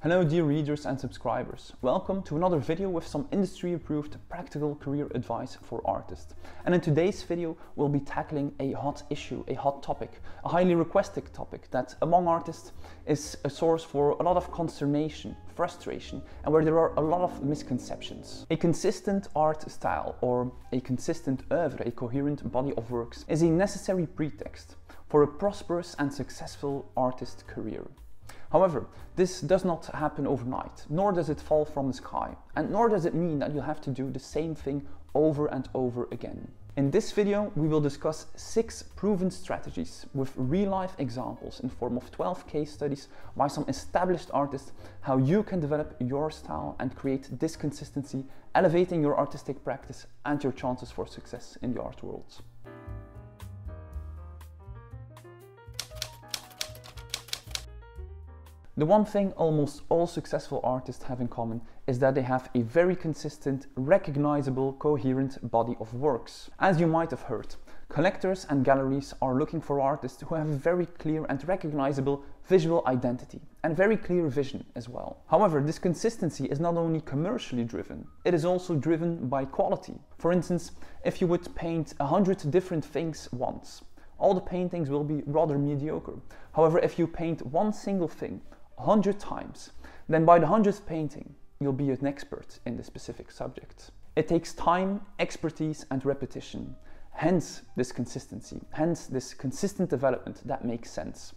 Hello dear readers and subscribers, welcome to another video with some industry-approved practical career advice for artists. And in today's video we'll be tackling a hot issue, a hot topic, a highly requested topic that among artists is a source for a lot of consternation, frustration, and where there are a lot of misconceptions. A consistent art style or a consistent oeuvre, a coherent body of works, is a necessary pretext for a prosperous and successful artist career. However, this does not happen overnight, nor does it fall from the sky, and nor does it mean that you have to do the same thing over and over again. In this video, we will discuss 6 proven strategies with real-life examples in form of 12 case studies by some established artists, how you can develop your style and create this consistency, elevating your artistic practice and your chances for success in the art world. The one thing almost all successful artists have in common is that they have a very consistent, recognizable, coherent body of works. As you might have heard, collectors and galleries are looking for artists who have a very clear and recognizable visual identity and very clear vision as well. However, this consistency is not only commercially driven, it is also driven by quality. For instance, if you would paint 100 different things once, all the paintings will be rather mediocre. However, if you paint one single thing 100 times, then by the 100th painting, you'll be an expert in the specific subject. It takes time, expertise, and repetition. Hence this consistency, hence this consistent development that makes sense.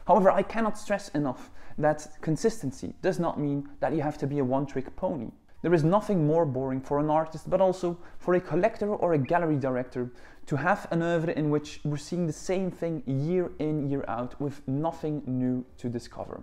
However, I cannot stress enough that consistency does not mean that you have to be a one-trick pony. There is nothing more boring for an artist, but also for a collector or a gallery director, to have an oeuvre in which we're seeing the same thing year in, year out, with nothing new to discover.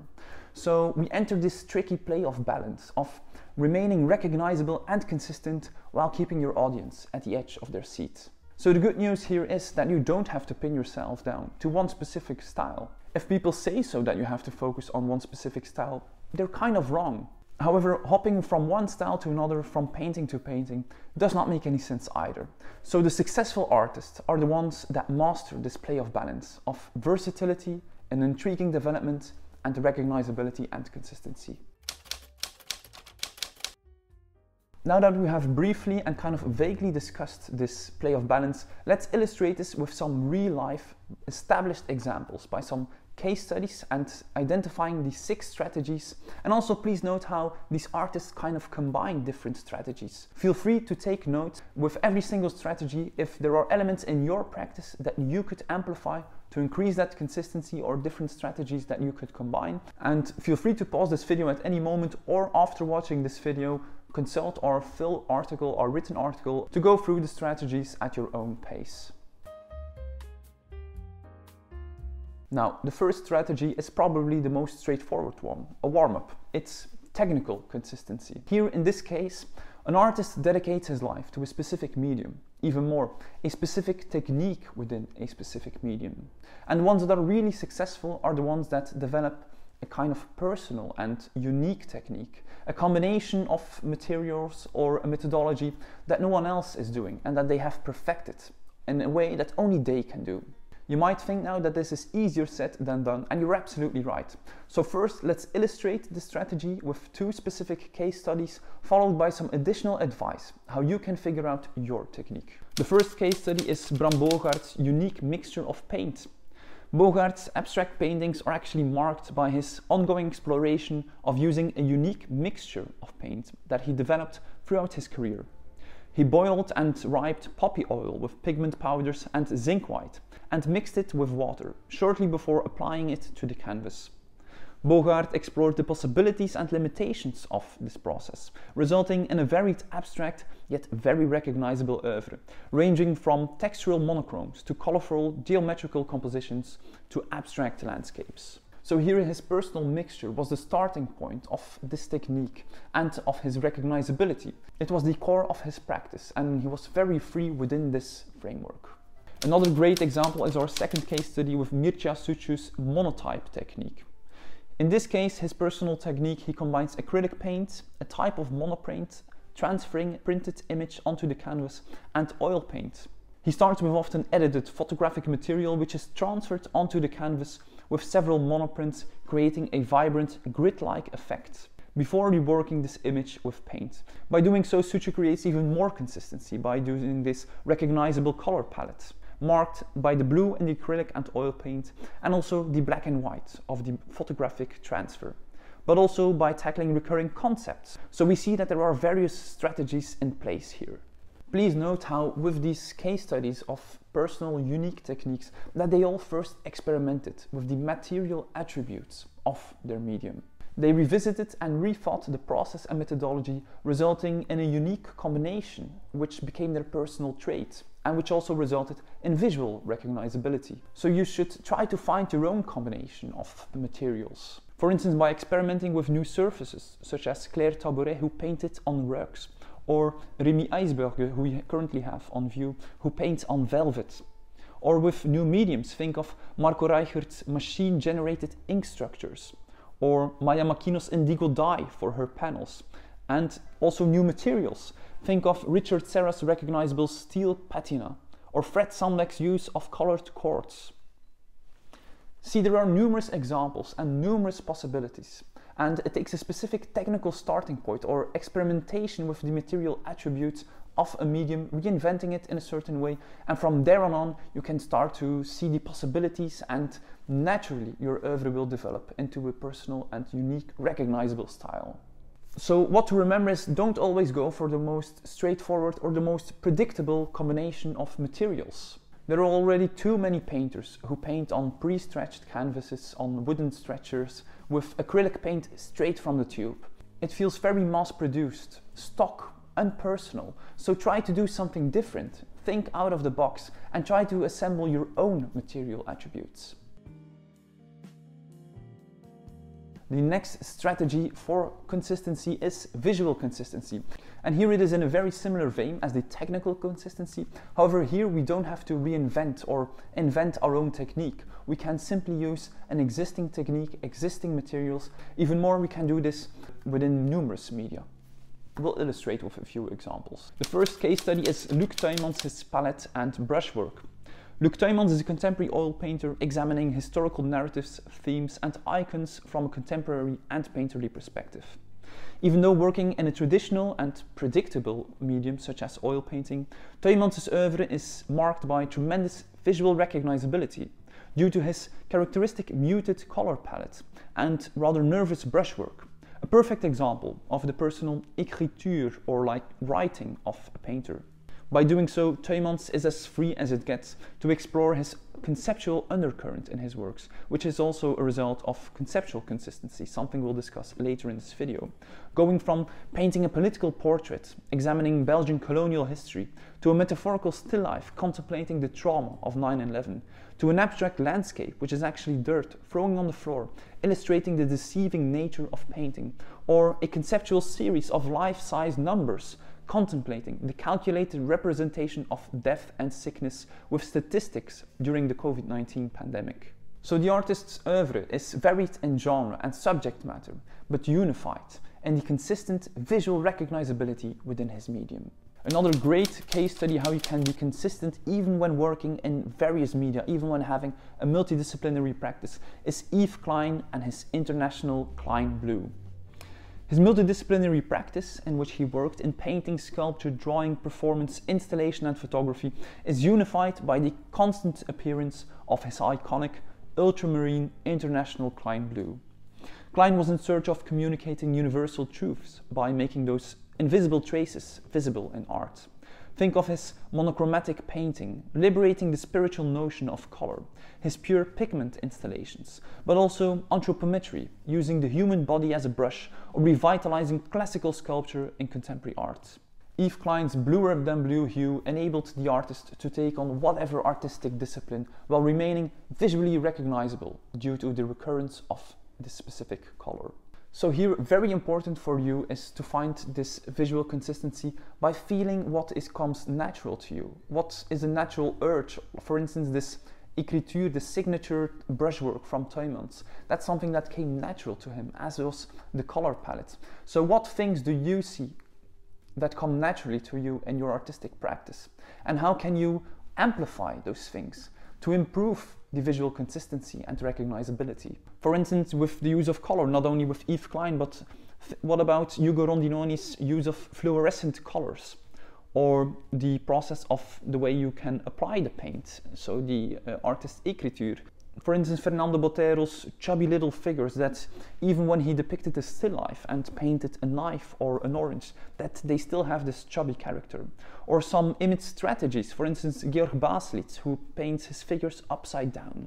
So we enter this tricky play of balance, of remaining recognizable and consistent while keeping your audience at the edge of their seat. So the good news here is that you don't have to pin yourself down to one specific style. If people say so that you have to focus on one specific style, they're kind of wrong. However, hopping from one style to another, from painting to painting, does not make any sense either. So the successful artists are the ones that master this play of balance, of versatility, an intriguing development, and recognizability and consistency. Now that we have briefly and kind of vaguely discussed this play of balance, let's illustrate this with some real-life established examples by some case studies and identifying these 6 strategies. And also please note how these artists kind of combine different strategies. Feel free to take note with every single strategy if there are elements in your practice that you could amplify to increase that consistency, or different strategies that you could combine. And feel free to pause this video at any moment, or after watching this video, consult our full article or written article to go through the strategies at your own pace. Now, the first strategy is probably the most straightforward one, a warm-up. It's technical consistency. Here in this case, an artist dedicates his life to a specific medium, even more, a specific technique within a specific medium. And the ones that are really successful are the ones that develop a kind of personal and unique technique, a combination of materials or a methodology that no one else is doing and that they have perfected in a way that only they can do. You might think now that this is easier said than done, and you're absolutely right. So first, let's illustrate the strategy with 2 specific case studies, followed by some additional advice, how you can figure out your technique. The first case study is Bram Bogaerts' unique mixture of paint. Bogaerts' abstract paintings are actually marked by his ongoing exploration of using a unique mixture of paint that he developed throughout his career. He boiled and ripened poppy oil with pigment powders and zinc white, and mixed it with water shortly before applying it to the canvas. Bogaert explored the possibilities and limitations of this process, resulting in a varied, abstract yet very recognizable oeuvre, ranging from textural monochromes to colorful geometrical compositions to abstract landscapes. So here his personal mixture was the starting point of this technique and of his recognizability. It was the core of his practice, and he was very free within this framework. Another great example is our second case study with Mircea Suciu's monotype technique. In this case, his personal technique, he combines acrylic paint, a type of monoprint, transferring printed image onto the canvas, and oil paint. He starts with often edited photographic material which is transferred onto the canvas with several monoprints, creating a vibrant grid-like effect, before reworking this image with paint. By doing so, Sucre creates even more consistency by using this recognizable color palette, marked by the blue in the acrylic and oil paint, and also the black and white of the photographic transfer, but also by tackling recurring concepts. So we see that there are various strategies in place here. Please note how with these case studies of personal unique techniques that they all first experimented with the material attributes of their medium. They revisited and rethought the process and methodology, resulting in a unique combination which became their personal trait and which also resulted in visual recognizability. So you should try to find your own combination of the materials. For instance, by experimenting with new surfaces, such as Claire Tabouret, who painted on rugs, or Remy Eisberger, who we currently have on view, who paints on velvet. Or with new mediums, think of Marco Reichert's machine-generated ink structures, or Maya Makino's indigo dye for her panels. And also new materials, think of Richard Serra's recognizable steel patina, or Fred Sandbeck's use of colored quartz. See, there are numerous examples and numerous possibilities, and it takes a specific technical starting point or experimentation with the material attributes of a medium, reinventing it in a certain way, and from there on you can start to see the possibilities, and naturally your oeuvre will develop into a personal and unique recognizable style. So what to remember is, don't always go for the most straightforward or the most predictable combination of materials. There are already too many painters who paint on pre-stretched canvases on wooden stretchers with acrylic paint straight from the tube. It feels very mass-produced, stock, unpersonal, so try to do something different, think out of the box, and try to assemble your own material attributes. The next strategy for consistency is visual consistency. And here it is in a very similar vein as the technical consistency. However, here we don't have to reinvent or invent our own technique. We can simply use an existing technique, existing materials. Even more, we can do this within numerous media. We'll illustrate with a few examples. The first case study is Luc Tuymans' palette and brushwork. Luc Tuymans is a contemporary oil painter examining historical narratives, themes and icons from a contemporary and painterly perspective. Even though working in a traditional and predictable medium such as oil painting, Tuymans' oeuvre is marked by tremendous visual recognizability due to his characteristic muted color palette and rather nervous brushwork. A perfect example of the personal écriture, or like writing, of a painter. By doing so, Tuymans is as free as it gets to explore his conceptual undercurrent in his works, which is also a result of conceptual consistency, something we'll discuss later in this video. Going from painting a political portrait, examining Belgian colonial history, to a metaphorical still life contemplating the trauma of 9/11, to an abstract landscape, which is actually dirt throwing on the floor, illustrating the deceiving nature of painting, or a conceptual series of life-size numbers, contemplating the calculated representation of death and sickness with statistics during the COVID-19 pandemic. So the artist's oeuvre is varied in genre and subject matter, but unified in the consistent visual recognizability within his medium. Another great case study how you can be consistent even when working in various media, even when having a multidisciplinary practice, is Yves Klein and his international Klein Blue. His multidisciplinary practice, in which he worked in painting, sculpture, drawing, performance, installation and photography, is unified by the constant appearance of his iconic ultramarine international Klein Blue. Klein was in search of communicating universal truths by making those invisible traces visible in art. Think of his monochromatic painting, liberating the spiritual notion of color, his pure pigment installations, but also anthropometry, using the human body as a brush, or revitalizing classical sculpture in contemporary art. Yves Klein's bluer than blue hue enabled the artist to take on whatever artistic discipline while remaining visually recognizable due to the recurrence of this specific color. So here, very important for you is to find this visual consistency by feeling what comes natural to you. What is a natural urge? For instance, this écriture, the signature brushwork from Tuymans. That's something that came natural to him, as was the color palette. So what things do you see that come naturally to you in your artistic practice? And how can you amplify those things, to improve the visual consistency and recognizability. For instance, with the use of color, not only with Yves Klein, but what about Ugo Rondinoni's use of fluorescent colors? Or the process of the way you can apply the paint, so the artist's écriture. For instance, Fernando Botero's chubby little figures that even when he depicted a still life and painted a knife or an orange, that they still have this chubby character. Or some image strategies, for instance, Georg Baslitz, who paints his figures upside down.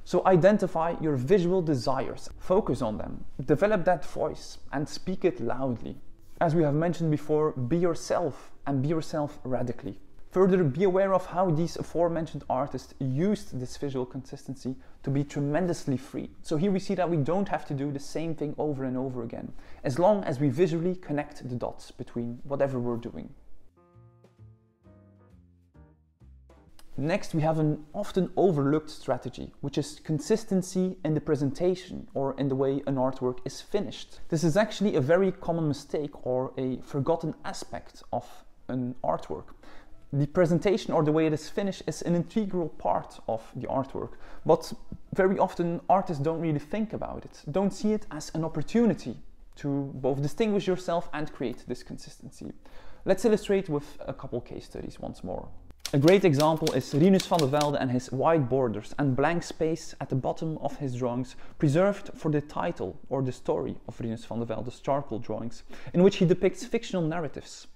So identify your visual desires, focus on them, develop that voice and speak it loudly. As we have mentioned before, be yourself and be yourself radically. Further, be aware of how these aforementioned artists used this visual consistency to be tremendously free. So here we see that we don't have to do the same thing over and over again, as long as we visually connect the dots between whatever we're doing. Next, we have an often overlooked strategy, which is consistency in the presentation or in the way an artwork is finished. This is actually a very common mistake or a forgotten aspect of an artwork. The presentation or the way it is finished is an integral part of the artwork, but very often artists don't really think about it, don't see it as an opportunity to both distinguish yourself and create this consistency. Let's illustrate with a couple case studies once more. A great example is Rinus van der Velde and his white borders and blank space at the bottom of his drawings, preserved for the title or the story of Rinus van der Velde's charcoal drawings, in which he depicts fictional narratives.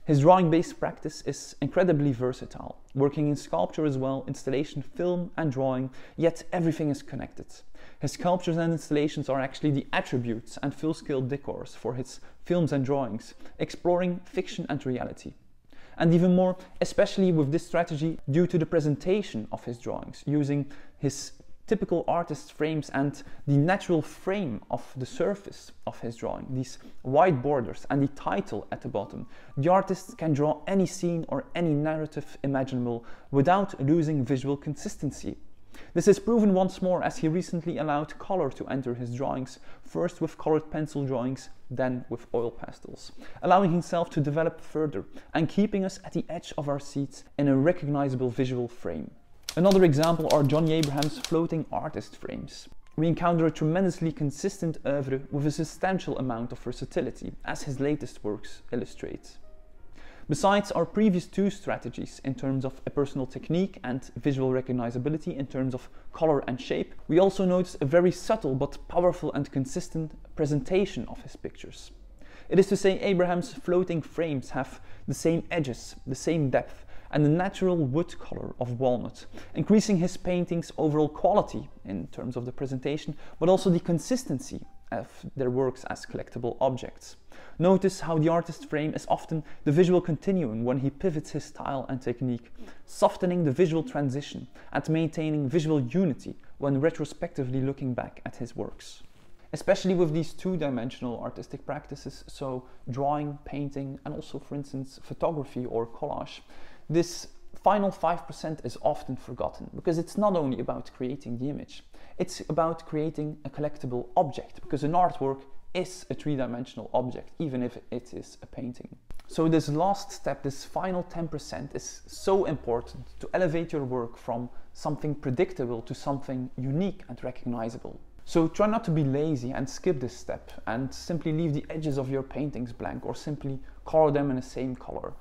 His drawing-based practice is incredibly versatile, working in sculpture as well, installation, film and drawing, yet everything is connected. His sculptures and installations are actually the attributes and full-scale decors for his films and drawings, exploring fiction and reality. And even more, especially with this strategy, due to the presentation of his drawings, using his typical artist frames and the natural frame of the surface of his drawing, these white borders and the title at the bottom, the artist can draw any scene or any narrative imaginable without losing visual consistency. This is proven once more as he recently allowed color to enter his drawings, first with colored pencil drawings, then with oil pastels, allowing himself to develop further and keeping us at the edge of our seats in a recognizable visual frame. Another example are Johnny Abraham's floating artist frames. We encounter a tremendously consistent oeuvre with a substantial amount of versatility, as his latest works illustrate. Besides our previous two strategies in terms of a personal technique and visual recognizability in terms of color and shape, we also notice a very subtle but powerful and consistent presentation of his pictures. It is to say, Abraham's floating frames have the same edges, the same depth, and the natural wood color of walnut, increasing his painting's overall quality in terms of the presentation, but also the consistency of their works as collectible objects. Notice how the artist's frame is often the visual continuum when he pivots his style and technique, softening the visual transition and maintaining visual unity when retrospectively looking back at his works. Especially with these two-dimensional artistic practices, so drawing, painting, and also, for instance, photography or collage, this final 5% is often forgotten because it's not only about creating the image, it's about creating a collectible object, because an artwork is a three-dimensional object, even if it is a painting. So this last step, this final 10%, is so important to elevate your work from something predictable to something unique and recognizable. So try not to be lazy and skip this step and simply leave the edges of your paintings blank or simply color them in the same color.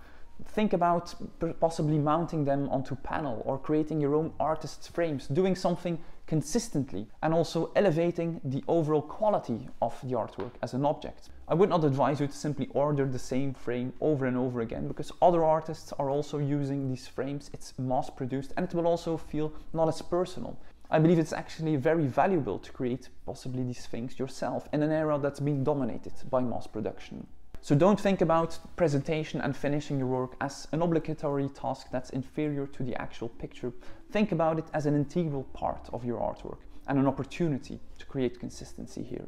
Think about possibly mounting them onto panel or creating your own artist's frames, doing something consistently and also elevating the overall quality of the artwork as an object. I would not advise you to simply order the same frame over and over again, because other artists are also using these frames, it's mass produced and it will also feel not as personal. I believe it's actually very valuable to create possibly these things yourself in an era that's being dominated by mass production. So don't think about presentation and finishing your work as an obligatory task that's inferior to the actual picture. Think about it as an integral part of your artwork and an opportunity to create consistency here.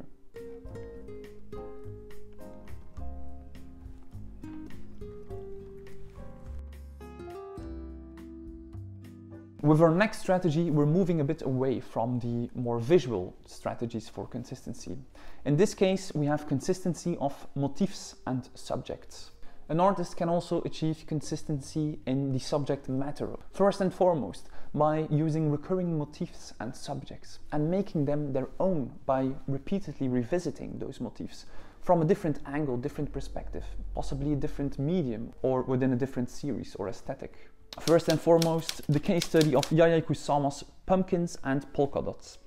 With our next strategy, we're moving a bit away from the more visual strategies for consistency. In this case, we have consistency of motifs and subjects. An artist can also achieve consistency in the subject matter, first and foremost by using recurring motifs and subjects and making them their own by repeatedly revisiting those motifs from a different angle, different perspective, possibly a different medium or within a different series or aesthetic. First and foremost, the case study of Yayoi Kusama's Pumpkins and Polka Dots.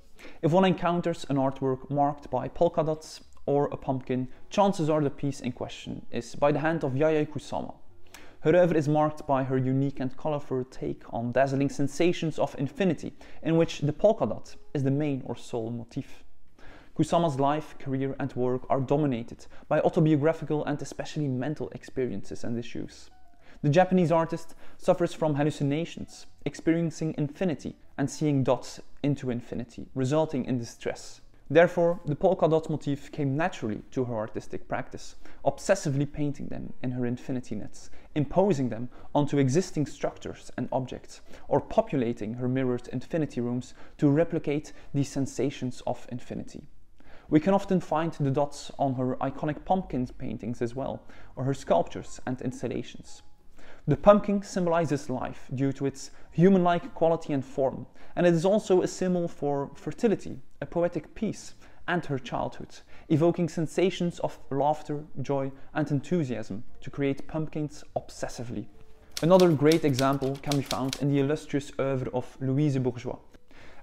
If one encounters an artwork marked by polka dots or a pumpkin, chances are the piece in question is by the hand of Yayoi Kusama. Her oeuvre is marked by her unique and colorful take on dazzling sensations of infinity, in which the polka dot is the main or sole motif. Kusama's life, career and work are dominated by autobiographical and especially mental experiences and issues. The Japanese artist suffers from hallucinations, experiencing infinity and seeing dots into infinity, resulting in distress. Therefore, the polka dot motif came naturally to her artistic practice, obsessively painting them in her infinity nets, imposing them onto existing structures and objects, or populating her mirrored infinity rooms to replicate these sensations of infinity. We can often find the dots on her iconic pumpkin paintings as well, or her sculptures and installations. The pumpkin symbolizes life due to its human-like quality and form, and it is also a symbol for fertility, a poetic peace, and her childhood, evoking sensations of laughter, joy, and enthusiasm to create pumpkins obsessively. Another great example can be found in the illustrious oeuvre of Louise Bourgeois.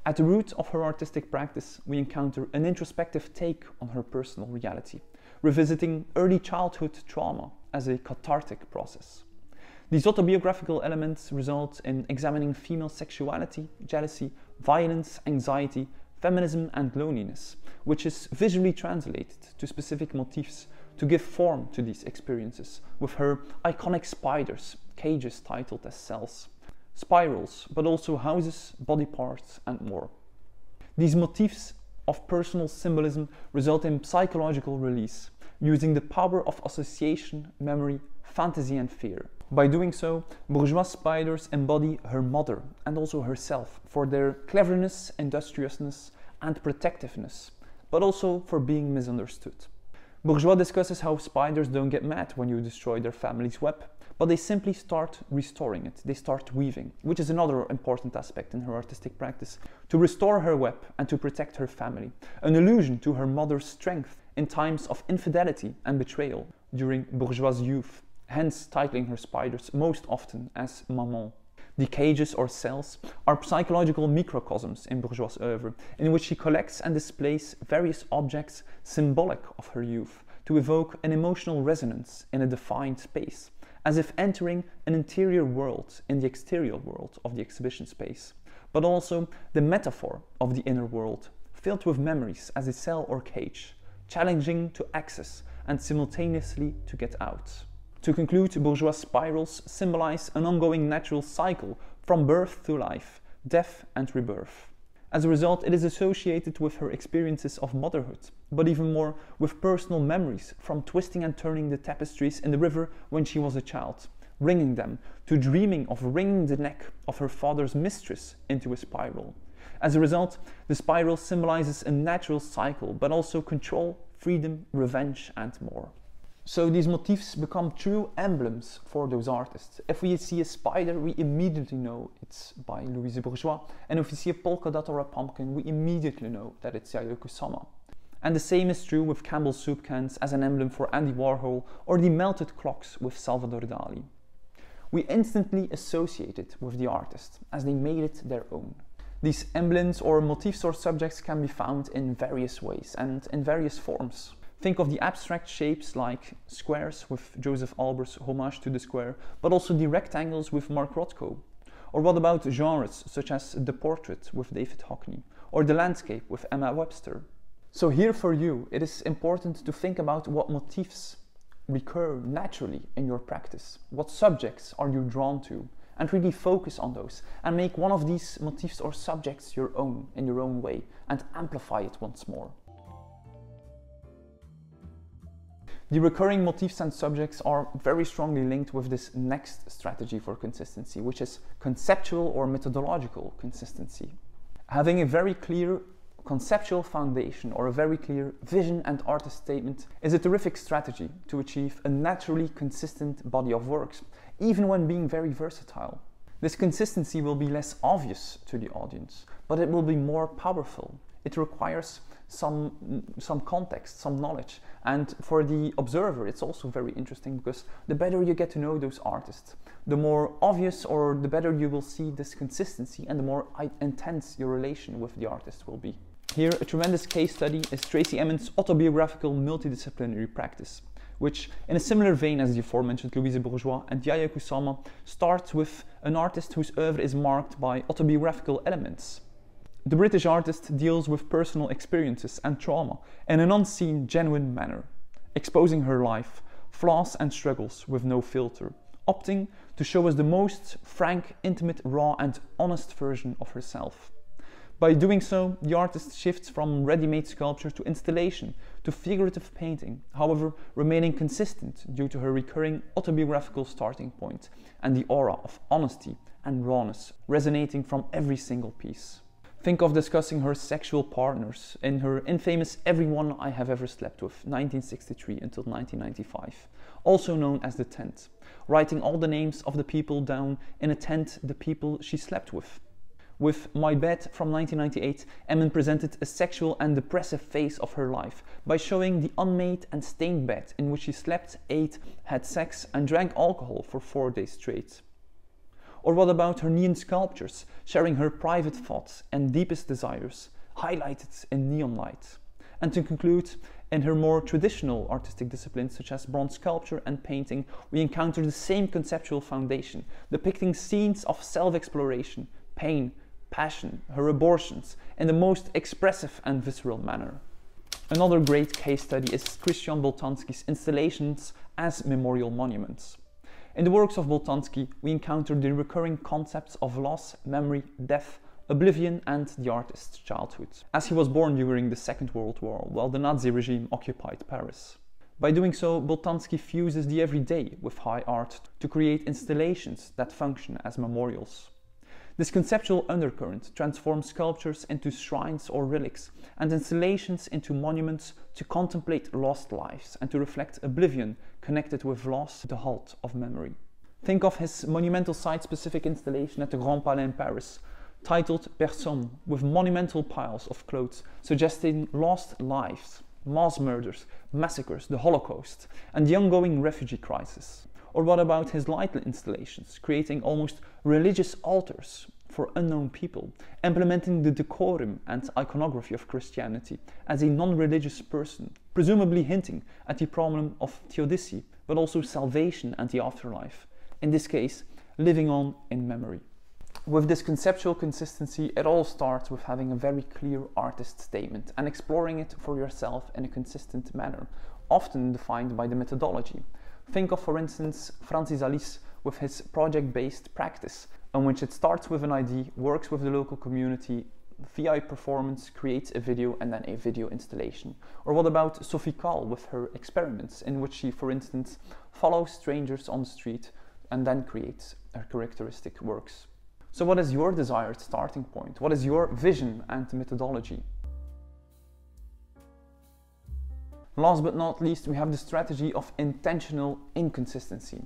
At the root of her artistic practice, we encounter an introspective take on her personal reality, revisiting early childhood trauma as a cathartic process. These autobiographical elements result in examining female sexuality, jealousy, violence, anxiety, feminism and loneliness, which is visually translated to specific motifs to give form to these experiences with her iconic spiders, cages titled as cells, spirals, but also houses, body parts and more. These motifs of personal symbolism result in psychological release, using the power of association, memory, fantasy and fear. By doing so, Bourgeois spiders embody her mother and also herself for their cleverness, industriousness and protectiveness, but also for being misunderstood. Bourgeois discusses how spiders don't get mad when you destroy their family's web, but they simply start restoring it, they start weaving, which is another important aspect in her artistic practice, to restore her web and to protect her family, an allusion to her mother's strength in times of infidelity and betrayal during Bourgeois' youth, hence titling her spiders most often as Maman. The cages or cells are psychological microcosms in Bourgeois' oeuvre, in which she collects and displays various objects symbolic of her youth to evoke an emotional resonance in a defined space, as if entering an interior world in the exterior world of the exhibition space, but also the metaphor of the inner world, filled with memories as a cell or cage, challenging to access and simultaneously to get out. To conclude, Bourgeois spirals symbolize an ongoing natural cycle from birth to life, death and rebirth. As a result, it is associated with her experiences of motherhood, but even more with personal memories from twisting and turning the tapestries in the river when she was a child, wringing them, to dreaming of wringing the neck of her father's mistress into a spiral. As a result, the spiral symbolizes a natural cycle, but also control, freedom, revenge and more. So these motifs become true emblems for those artists. If we see a spider, we immediately know it's by Louise Bourgeois. And if we see a polka dot or a pumpkin, we immediately know that it's Yayoi Kusama. And the same is true with Campbell's soup cans as an emblem for Andy Warhol, or the melted clocks with Salvador Dali. We instantly associate it with the artist, as they made it their own. These emblems or motifs or subjects can be found in various ways and in various forms. Think of the abstract shapes like squares with Joseph Albers' homage to the square, but also the rectangles with Mark Rothko. Or what about genres such as the portrait with David Hockney, or the landscape with Emma Webster? So here for you, it is important to think about what motifs recur naturally in your practice. What subjects are you drawn to? And really focus on those and make one of these motifs or subjects your own in your own way and amplify it once more. The recurring motifs and subjects are very strongly linked with this next strategy for consistency, which is conceptual or methodological consistency. Having a very clear conceptual foundation or a very clear vision and artist statement is a terrific strategy to achieve a naturally consistent body of works, even when being very versatile. This consistency will be less obvious to the audience, but it will be more powerful. It requires some context, some knowledge, and for the observer it's also very interesting because the better you get to know those artists, the more obvious or the better you will see this consistency and the more intense your relation with the artist will be. Here a tremendous case study is Tracey Emin's autobiographical multidisciplinary practice, which in a similar vein as the aforementioned Louise Bourgeois and Yaya Kusama starts with an artist whose oeuvre is marked by autobiographical elements. The British artist deals with personal experiences and trauma in an unseen, genuine manner, exposing her life, flaws and struggles with no filter, opting to show us the most frank, intimate, raw and honest version of herself. By doing so, the artist shifts from ready-made sculpture to installation, to figurative painting, however remaining consistent due to her recurring autobiographical starting point and the aura of honesty and rawness resonating from every single piece. Think of discussing her sexual partners in her infamous Everyone I Have Ever Slept With, 1963 until 1995, also known as the tent, writing all the names of the people down in a tent, the people she slept with. With My Bed from 1998, Emin presented a sexual and depressive phase of her life by showing the unmade and stained bed in which she slept, ate, had sex and drank alcohol for 4 days straight. Or what about her neon sculptures, sharing her private thoughts and deepest desires, highlighted in neon light? And to conclude, in her more traditional artistic disciplines such as bronze sculpture and painting, we encounter the same conceptual foundation, depicting scenes of self-exploration, pain, passion, her abortions, in the most expressive and visceral manner. Another great case study is Christian Boltanski's installations as memorial monuments. In the works of Boltanski, we encounter the recurring concepts of loss, memory, death, oblivion and the artist's childhood, as he was born during the Second World War while the Nazi regime occupied Paris. By doing so, Boltanski fuses the everyday with high art to create installations that function as memorials. This conceptual undercurrent transforms sculptures into shrines or relics and installations into monuments to contemplate lost lives and to reflect oblivion connected with loss, the halt of memory. Think of his monumental site-specific installation at the Grand Palais in Paris, titled Personne, with monumental piles of clothes suggesting lost lives, mass murders, massacres, the Holocaust, and the ongoing refugee crisis. Or what about his light installations, creating almost religious altars for unknown people, implementing the decorum and iconography of Christianity as a non-religious person, presumably hinting at the problem of theodicy, but also salvation and the afterlife, in this case, living on in memory. With this conceptual consistency, it all starts with having a very clear artist statement and exploring it for yourself in a consistent manner, often defined by the methodology. Think of, for instance, Francis Alice with his project-based practice, in which it starts with an idea, works with the local community, via a performance, creates a video and then a video installation. Or what about Sophie Calle with her experiments, in which she, for instance, follows strangers on the street and then creates her characteristic works. So what is your desired starting point? What is your vision and methodology? Last but not least, we have the strategy of intentional inconsistency,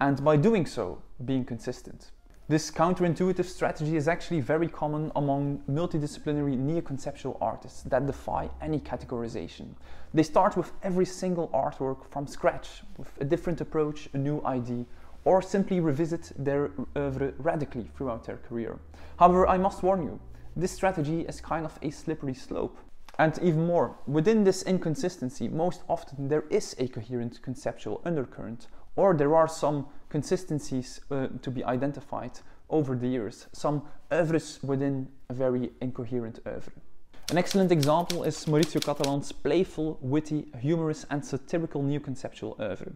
and by doing so, being consistent. This counterintuitive strategy is actually very common among multidisciplinary neo-conceptual artists that defy any categorization. They start with every single artwork from scratch, with a different approach, a new idea, or simply revisit their oeuvre radically throughout their career. However, I must warn you, this strategy is kind of a slippery slope. And even more, within this inconsistency, most often there is a coherent conceptual undercurrent, or there are some consistencies to be identified over the years, some oeuvres within a very incoherent oeuvre. An excellent example is Maurizio Catalan's playful, witty, humorous and satirical neo-conceptual oeuvre.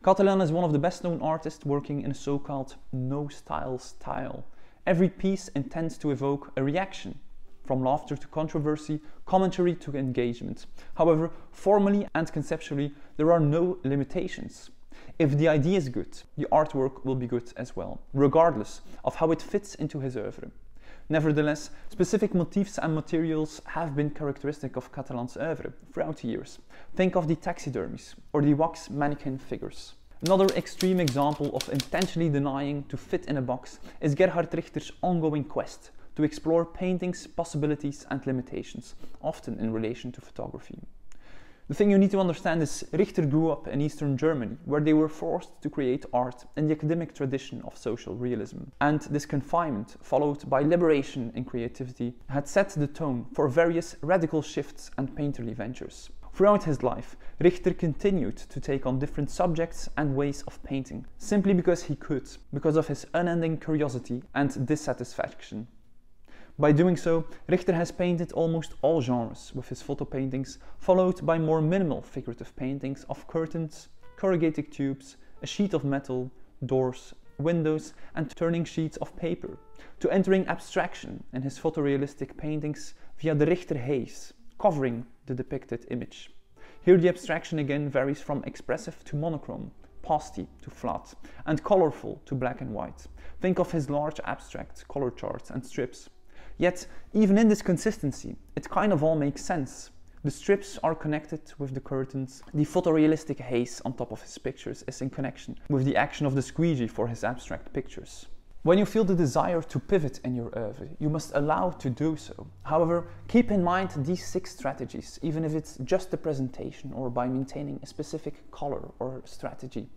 Catalan is one of the best-known artists working in a so-called no-style style. Every piece intends to evoke a reaction, from laughter to controversy, commentary to engagement. However, formally and conceptually, there are no limitations. If the idea is good, the artwork will be good as well, regardless of how it fits into his oeuvre. Nevertheless, specific motifs and materials have been characteristic of Catalan's oeuvre throughout the years. Think of the taxidermies or the wax mannequin figures. Another extreme example of intentionally denying to fit in a box is Gerhard Richter's ongoing quest to explore painting's possibilities and limitations, often in relation to photography. The thing you need to understand is Richter grew up in Eastern Germany, where they were forced to create art in the academic tradition of social realism. And this confinement, followed by liberation in creativity, had set the tone for various radical shifts and painterly ventures. Throughout his life, Richter continued to take on different subjects and ways of painting, simply because he could, because of his unending curiosity and dissatisfaction. By doing so, Richter has painted almost all genres with his photo paintings, followed by more minimal figurative paintings of curtains, corrugated tubes, a sheet of metal, doors, windows and turning sheets of paper, to entering abstraction in his photorealistic paintings via the Richter haze, covering the depicted image. Here the abstraction again varies from expressive to monochrome, pasty to flat, and colorful to black and white. Think of his large abstract color charts and strips. Yet, even in this consistency, it kind of all makes sense. The strips are connected with the curtains, the photorealistic haze on top of his pictures is in connection with the action of the squeegee for his abstract pictures. When you feel the desire to pivot in your oeuvre, you must allow to do so. However, keep in mind these 6 strategies, even if it's just the presentation or by maintaining a specific color or strategy,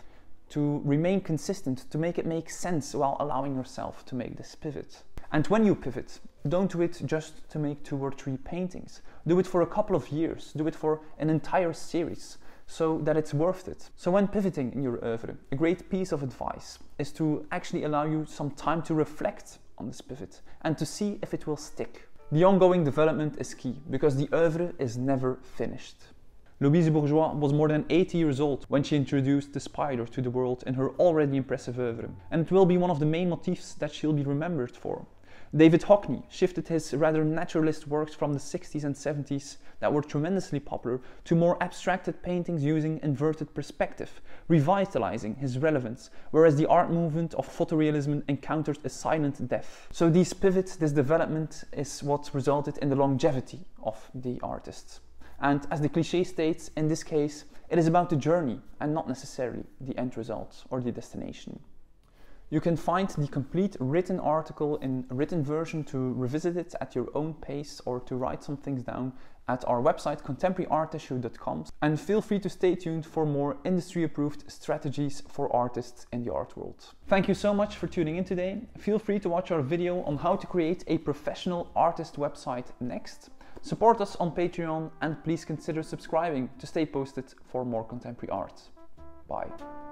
to remain consistent, to make it make sense while allowing yourself to make this pivot. And when you pivot, don't do it just to make 2 or 3 paintings. Do it for a couple of years, do it for an entire series, so that it's worth it. So when pivoting in your oeuvre, a great piece of advice is to actually allow you some time to reflect on this pivot and to see if it will stick. The ongoing development is key, because the oeuvre is never finished. Louise Bourgeois was more than 80 years old when she introduced the spider to the world in her already impressive oeuvre, and it will be one of the main motifs that she'll be remembered for. David Hockney shifted his rather naturalist works from the 60s and 70s that were tremendously popular to more abstracted paintings using inverted perspective, revitalizing his relevance, whereas the art movement of photorealism encountered a silent death. So these pivots, this development is what resulted in the longevity of the artists. And as the cliché states, in this case, it is about the journey and not necessarily the end result or the destination. You can find the complete written article in written version to revisit it at your own pace or to write some things down at our website contemporaryartissue.com, and feel free to stay tuned for more industry-approved strategies for artists in the art world. Thank you so much for tuning in today. Feel free to watch our video on how to create a professional artist website next. Support us on Patreon and please consider subscribing to stay posted for more contemporary art. Bye.